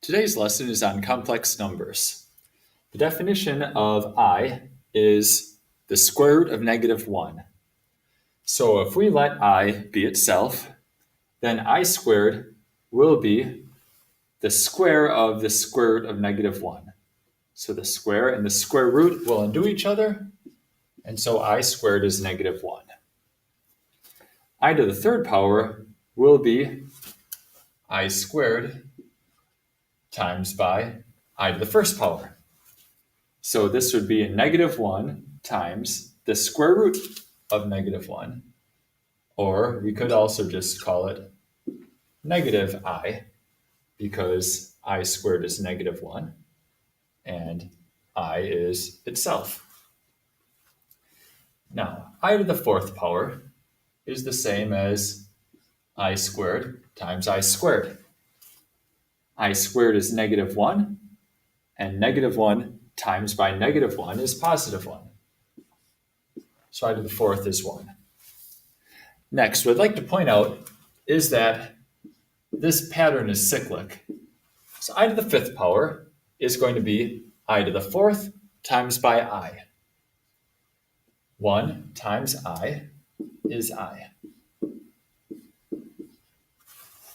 Today's lesson is on complex numbers. The definition of I is the square root of -1. So if we let I be itself, then I squared will be the square of the square root of -1. So the square and the square root will undo each other, and so I squared is -1. I to the third power will be I squared times by I to the first power. So this would be -1 times the square root of -1, or we could also just call it negative I, because I squared is -1 and I is itself. Now, I to the fourth power is the same as I squared times I squared. I squared is -1, and -1 times by -1 is +1. So I to the fourth is 1. Next, what I'd like to point out is that this pattern is cyclic. So I to the fifth power is going to be I to the fourth times by I. 1 times I is I.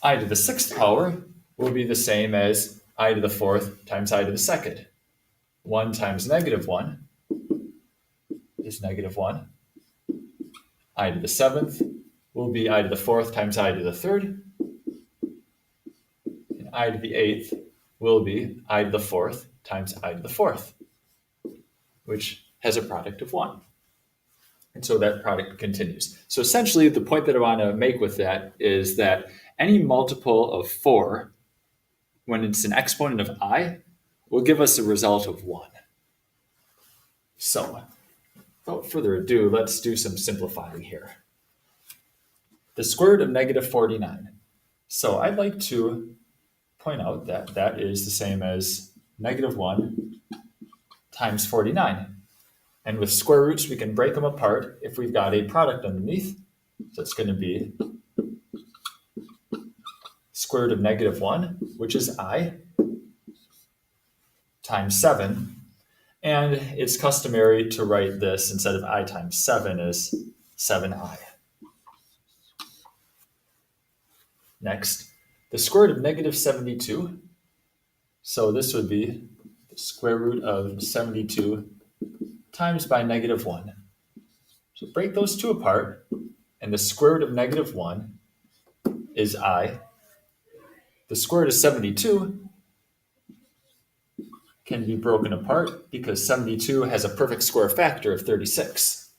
I to the sixth power will be the same as I to the fourth times I to the second. 1 times -1 is -1. I to the seventh will be I to the fourth times I to the third. And I to the eighth will be I to the fourth times I to the fourth, which has a product of 1. And so that product continues. So essentially, the point that I want to make with that is that any multiple of 4, when it's an exponent of I, will give us a result of 1. So, without further ado, let's do some simplifying here. The square root of -49. So I'd like to point out that that is the same as -1 times 49. And with square roots, we can break them apart if we've got a product underneath. So it's going to be square root of -1, which is I, times 7. And it's customary to write this instead of I times 7 as 7I. Next, the square root of -72. So this would be the square root of 72 times by -1. So break those two apart, and the square root of -1 is I. The square root of 72 can be broken apart because 72 has a perfect square factor of 36.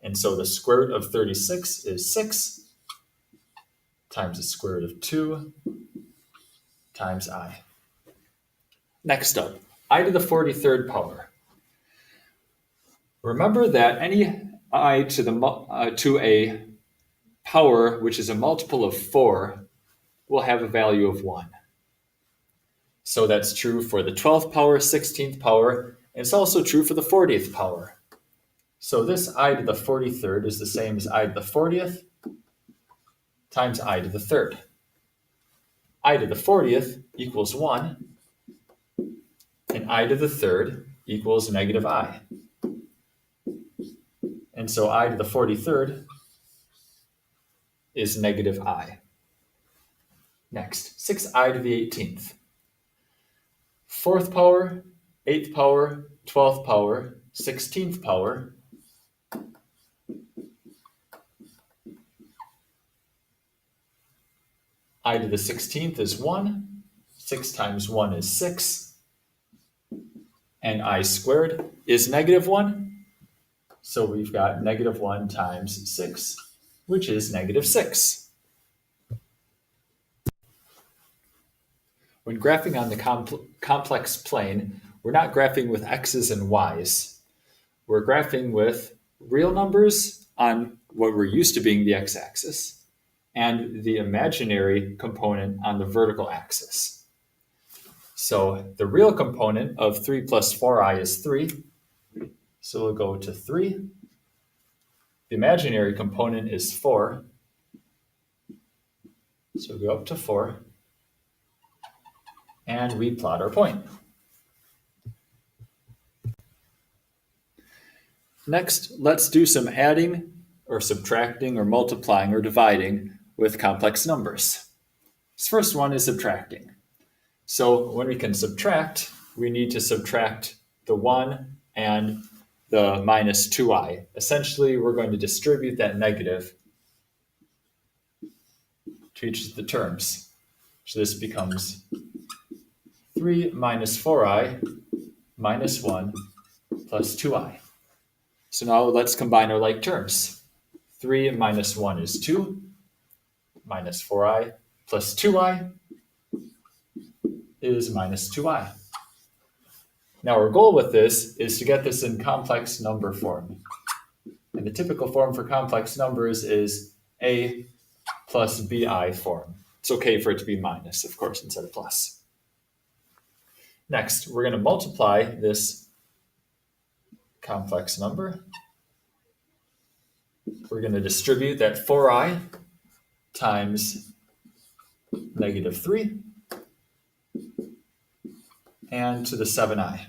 And so the square root of 36 is 6 times the square root of 2 times I. Next up, I to the 43rd power. Remember that any I to a power which is a multiple of 4 will have a value of 1. So that's true for the 12th power, 16th power, and it's also true for the 40th power. So this I to the 43rd is the same as I to the 40th times I to the 3rd. I to the 40th equals 1, and I to the 3rd equals -I. And so I to the 43rd is -I. Next, 6I to the 18th. 4th power, 8th power, 12th power, 16th power. I to the 16th is 1. 6 times 1 is 6. And I squared is -1. So we've got -1 times 6, which is -6. When graphing on the complex plane, we're not graphing with x's and y's. We're graphing with real numbers on what we're used to being the x-axis and the imaginary component on the vertical axis. So the real component of 3 plus 4i is 3. So we'll go to 3. The imaginary component is 4. So we'll go up to 4. and we plot our point. Next, let's do some adding or subtracting or multiplying or dividing with complex numbers. This first one is subtracting. So when we can subtract, we need to subtract the 1 and the minus 2i. Essentially, we're going to distribute that negative to each of the terms. So this becomes 3 minus 4i minus 1 plus 2i. So now let's combine our like terms. 3 minus 1 is 2, minus 4i plus 2i is minus 2i. Now our goal with this is to get this in complex number form. And the typical form for complex numbers is a plus bi form. It's okay for it to be minus, of course, instead of plus. Next, we're going to multiply this complex number. We're going to distribute that 4i times negative 3 and to the 7i.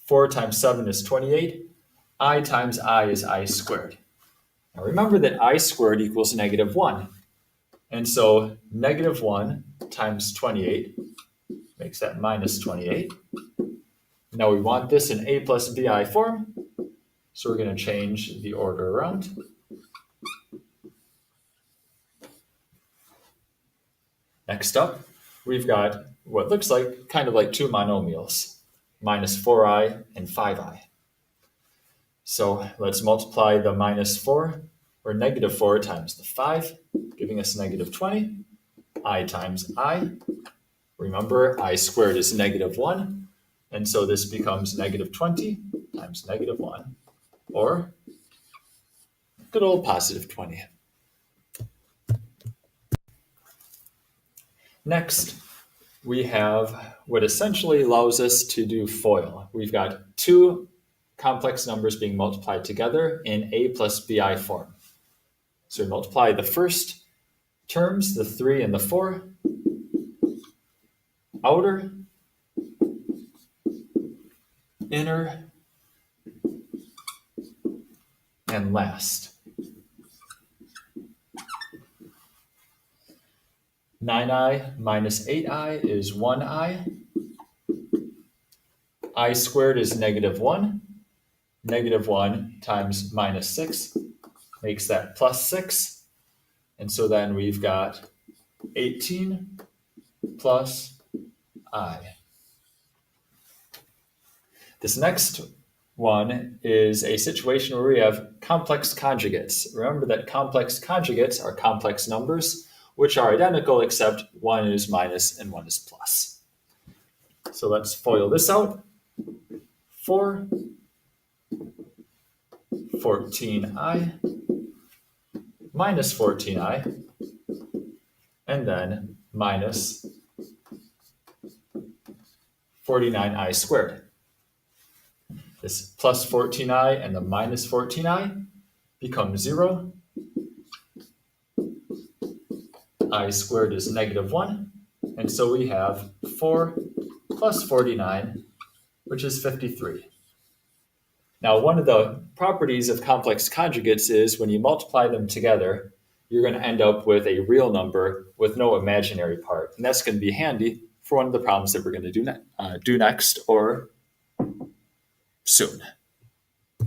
4 times 7 is 28. I times I is I squared. Now remember that I squared equals negative 1. And so negative 1 times 28 makes that minus 28. Now we want this in a plus bi form, so we're going to change the order around. Next up, we've got what looks like kind of like two monomials, minus 4i and 5i. So let's multiply the minus 4 or negative 4 times the 5, giving us negative 20. I times I. Remember, I squared is negative 1, and so this becomes negative 20 times negative 1, or good old positive 20. Next, we have what essentially allows us to do FOIL. We've got two complex numbers being multiplied together in a plus bi form. So we multiply the first terms, the 3 and the 4, outer, inner, and last. 9i minus 8i is 1i. I squared is negative 1. Negative 1 times minus 6 makes that plus 6. And so then we've got 18 plus I. This next one is a situation where we have complex conjugates. Remember that complex conjugates are complex numbers which are identical except one is minus and one is plus. So let's FOIL this out. 4, 14i, minus 14i, and then minus 49i squared. This plus 14i and the minus 14i become 0. I squared is negative 1. And so we have 4 plus 49, which is 53. Now, one of the properties of complex conjugates is when you multiply them together, you're going to end up with a real number with no imaginary part. And that's going to be handy for one of the problems that we're going to do next or soon.